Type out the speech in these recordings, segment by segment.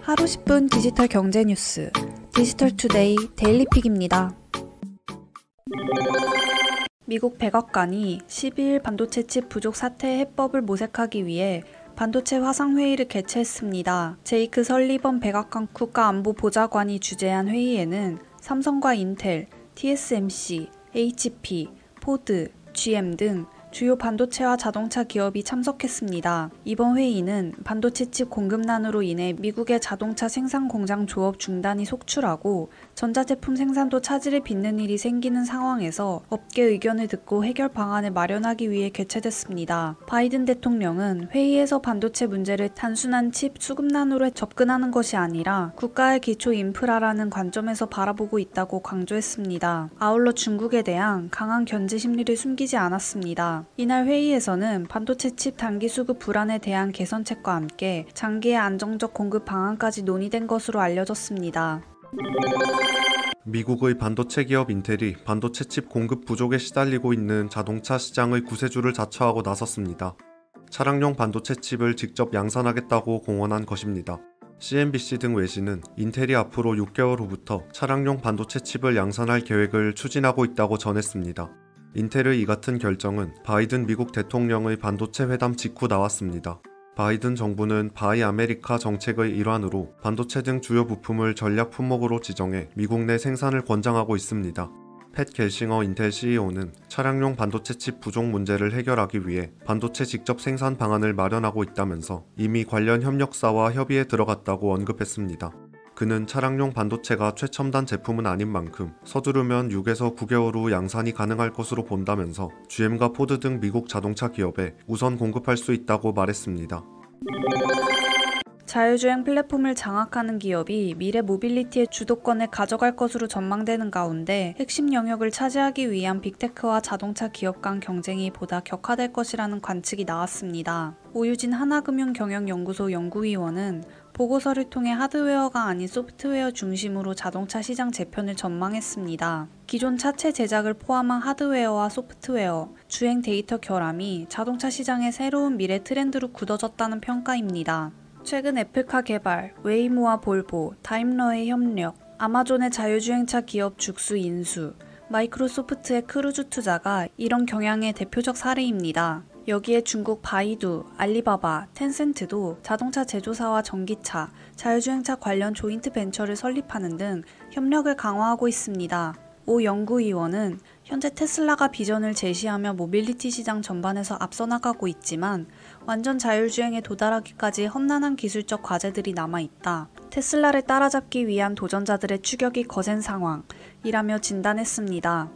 하루 10분 디지털 경제 뉴스 디지털투데이 데일리픽입니다. 미국 백악관이 12일 반도체 칩 부족 사태의 해법을 모색하기 위해 반도체 화상회의를 개최했습니다. 제이크 설리번 백악관 국가안보보좌관이 주재한 회의에는 삼성과 인텔, TSMC, HP, 포드, GM 등 주요 반도체와 자동차 기업이 참석했습니다. 이번 회의는 반도체 칩 공급난으로 인해 미국의 자동차 생산 공장 조업 중단이 속출하고 전자제품 생산도 차질을 빚는 일이 생기는 상황에서 업계 의견을 듣고 해결 방안을 마련하기 위해 개최됐습니다. 바이든 대통령은 회의에서 반도체 문제를 단순한 칩 수급난으로 접근하는 것이 아니라 국가의 기초 인프라라는 관점에서 바라보고 있다고 강조했습니다. 아울러 중국에 대한 강한 견제 심리를 숨기지 않았습니다. 이날 회의에서는 반도체 칩 단기 수급 불안에 대한 개선책과 함께 장기의 안정적 공급 방안까지 논의된 것으로 알려졌습니다. 미국의 반도체 기업 인텔이 반도체 칩 공급 부족에 시달리고 있는 자동차 시장의 구세주를 자처하고 나섰습니다. 차량용 반도체 칩을 직접 양산하겠다고 공언한 것입니다. CNBC 등 외신은 인텔이 앞으로 6개월 후부터 차량용 반도체 칩을 양산할 계획을 추진하고 있다고 전했습니다. 인텔의 이 같은 결정은 바이든 미국 대통령의 반도체 회담 직후 나왔습니다. 바이든 정부는 바이 아메리카 정책의 일환으로 반도체 등 주요 부품을 전략 품목으로 지정해 미국 내 생산을 권장하고 있습니다. 팻 겔싱어 인텔 CEO는 차량용 반도체 칩 부족 문제를 해결하기 위해 반도체 직접 생산 방안을 마련하고 있다면서 이미 관련 협력사와 협의에 들어갔다고 언급했습니다. 그는 차량용 반도체가 최첨단 제품은 아닌 만큼 서두르면 6에서 9개월 후 양산이 가능할 것으로 본다면서 GM과 포드 등 미국 자동차 기업에 우선 공급할 수 있다고 말했습니다. 자율주행 플랫폼을 장악하는 기업이 미래 모빌리티의 주도권을 가져갈 것으로 전망되는 가운데 핵심 영역을 차지하기 위한 빅테크와 자동차 기업 간 경쟁이 보다 격화될 것이라는 관측이 나왔습니다. 오유진 하나금융경영연구소 연구위원은 보고서를 통해 하드웨어가 아닌 소프트웨어 중심으로 자동차 시장 재편을 전망했습니다. 기존 차체 제작을 포함한 하드웨어와 소프트웨어, 주행 데이터 결함이 자동차 시장의 새로운 미래 트렌드로 굳어졌다는 평가입니다. 최근 애플카 개발, 웨이모와 볼보, 다임러의 협력, 아마존의 자율주행차 기업 죽수 인수, 마이크로소프트의 크루즈 투자가 이런 경향의 대표적 사례입니다. 여기에 중국 바이두, 알리바바, 텐센트도 자동차 제조사와 전기차, 자율주행차 관련 조인트 벤처를 설립하는 등 협력을 강화하고 있습니다. 오 연구위원은 현재 테슬라가 비전을 제시하며 모빌리티 시장 전반에서 앞서 나가고 있지만 완전 자율주행에 도달하기까지 험난한 기술적 과제들이 남아있다. 테슬라를 따라잡기 위한 도전자들의 추격이 거센 상황이라며 진단했습니다.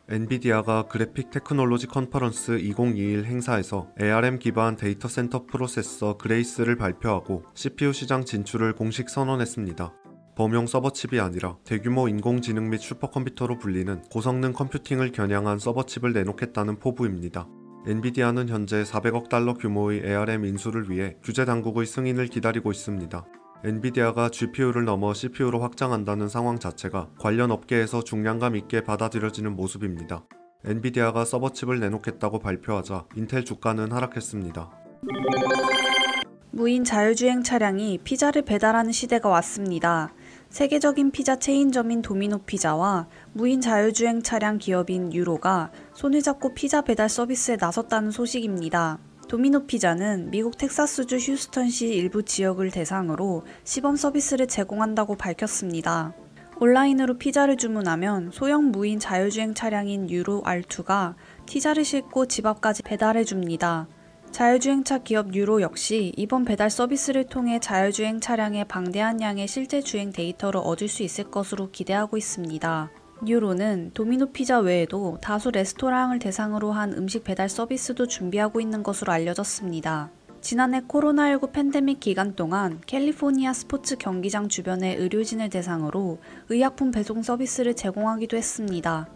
엔비디아가 그래픽 테크놀로지 컨퍼런스 2021 행사에서 ARM 기반 데이터 센터 프로세서 그레이스를 발표하고 CPU 시장 진출을 공식 선언했습니다. 범용 서버칩이 아니라 대규모 인공지능 및 슈퍼컴퓨터로 불리는 고성능 컴퓨팅을 겨냥한 서버칩을 내놓겠다는 포부입니다. 엔비디아는 현재 400억 달러 규모의 ARM 인수를 위해 규제 당국의 승인을 기다리고 있습니다. 엔비디아가 GPU를 넘어 CPU로 확장한다는 상황 자체가 관련 업계에서 중량감 있게 받아들여지는 모습입니다. 엔비디아가 서버칩을 내놓겠다고 발표하자 인텔 주가는 하락했습니다. 무인 자율주행 차량이 피자를 배달하는 시대가 왔습니다. 세계적인 피자 체인점인 도미노 피자와 무인 자율주행 차량 기업인 유로가 손을 잡고 피자 배달 서비스에 나섰다는 소식입니다. 도미노 피자는 미국 텍사스주 휴스턴시 일부 지역을 대상으로 시범 서비스를 제공한다고 밝혔습니다. 온라인으로 피자를 주문하면 소형 무인 자율주행 차량인 유로 R2가 피자를 싣고 집 앞까지 배달해줍니다. 자율주행차 기업 유로 역시 이번 배달 서비스를 통해 자율주행 차량의 방대한 양의 실제 주행 데이터를 얻을 수 있을 것으로 기대하고 있습니다. 유로는 도미노 피자 외에도 다수 레스토랑을 대상으로 한 음식 배달 서비스도 준비하고 있는 것으로 알려졌습니다. 지난해 코로나19 팬데믹 기간 동안 캘리포니아 스포츠 경기장 주변의 의료진을 대상으로 의약품 배송 서비스를 제공하기도 했습니다.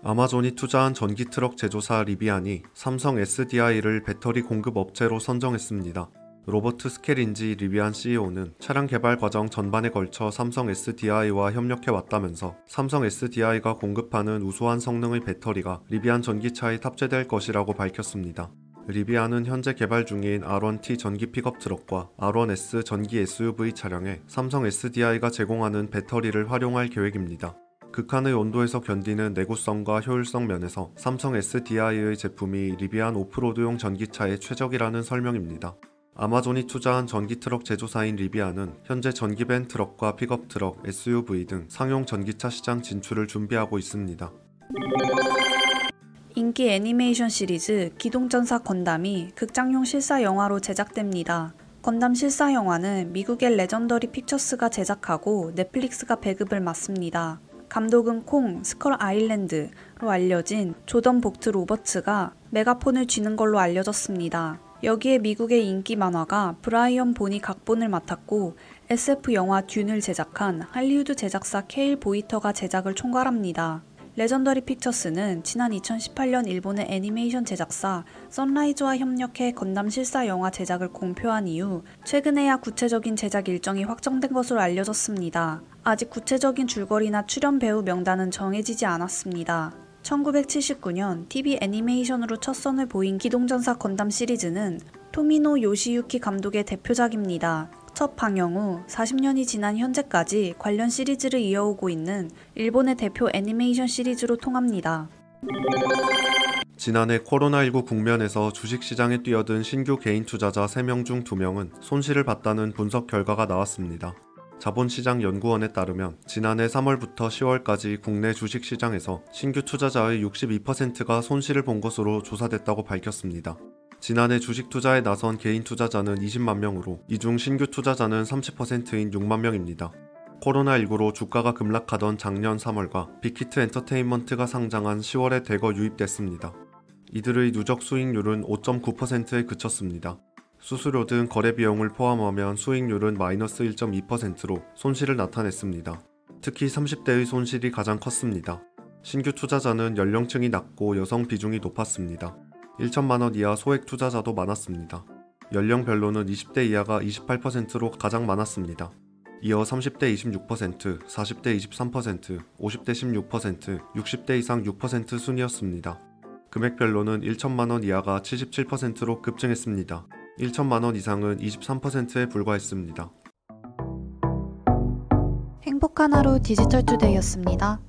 아마존이 투자한 전기트럭 제조사 리비안이 삼성 SDI를 배터리 공급 업체로 선정했습니다. 로버트 스케린지 리비안 CEO는 차량 개발 과정 전반에 걸쳐 삼성 SDI와 협력해왔다면서 삼성 SDI가 공급하는 우수한 성능의 배터리가 리비안 전기차에 탑재될 것이라고 밝혔습니다. 리비안은 현재 개발 중인 R1T 전기 픽업 트럭과 R1S 전기 SUV 차량에 삼성 SDI가 제공하는 배터리를 활용할 계획입니다. 극한의 온도에서 견디는 내구성과 효율성 면에서 삼성 SDI의 제품이 리비안 오프로드용 전기차에 최적이라는 설명입니다. 아마존이 투자한 전기트럭 제조사인 리비안은 현재 전기밴 트럭과 픽업 트럭, SUV 등 상용 전기차 시장 진출을 준비하고 있습니다. 인기 애니메이션 시리즈 기동전사 건담이 극장용 실사 영화로 제작됩니다. 건담 실사 영화는 미국의 레전더리 픽처스가 제작하고 넷플릭스가 배급을 맡습니다. 감독은 콩, 스컬 아일랜드로 알려진 조던 복트 로버츠가 메가폰을 쥐는 걸로 알려졌습니다. 여기에 미국의 인기 만화가 브라이언 본이 각본을 맡았고 SF 영화 듄을 제작한 할리우드 제작사 케일 보이터가 제작을 총괄합니다. 레전더리 픽처스는 지난 2018년 일본의 애니메이션 제작사 선라이즈와 협력해 건담 실사 영화 제작을 공표한 이후 최근에야 구체적인 제작 일정이 확정된 것으로 알려졌습니다. 아직 구체적인 줄거리나 출연 배우 명단은 정해지지 않았습니다. 1979년 TV 애니메이션으로 첫 선을 보인 기동전사 건담 시리즈는 토미노 요시유키 감독의 대표작입니다. 첫 방영 후 40년이 지난 현재까지 관련 시리즈를 이어오고 있는 일본의 대표 애니메이션 시리즈로 통합니다. 지난해 코로나19 국면에서 주식시장에 뛰어든 신규 개인 투자자 3명 중 2명은 손실을 봤다는 분석 결과가 나왔습니다. 자본시장연구원에 따르면 지난해 3월부터 10월까지 국내 주식시장에서 신규 투자자의 62%가 손실을 본 것으로 조사됐다고 밝혔습니다. 지난해 주식 투자에 나선 개인 투자자는 20만 명으로 이 중 신규 투자자는 30%인 6만 명입니다. 코로나19로 주가가 급락하던 작년 3월과 빅히트 엔터테인먼트가 상장한 10월에 대거 유입됐습니다. 이들의 누적 수익률은 5.9%에 그쳤습니다. 수수료 등 거래 비용을 포함하면 수익률은 마이너스 1.2%로 손실을 나타냈습니다. 특히 30대의 손실이 가장 컸습니다. 신규 투자자는 연령층이 낮고 여성 비중이 높았습니다. 1천만 원 이하 소액 투자자도 많았습니다. 연령별로는 20대 이하가 28%로 가장 많았습니다. 이어 30대 26%, 40대 23%, 50대 16%, 60대 이상 6% 순이었습니다. 금액별로는 1천만 원 이하가 77%로 급증했습니다. 1천만 원 이상은 23%에 불과했습니다. 행복한 하루 디지털투데이였습니다.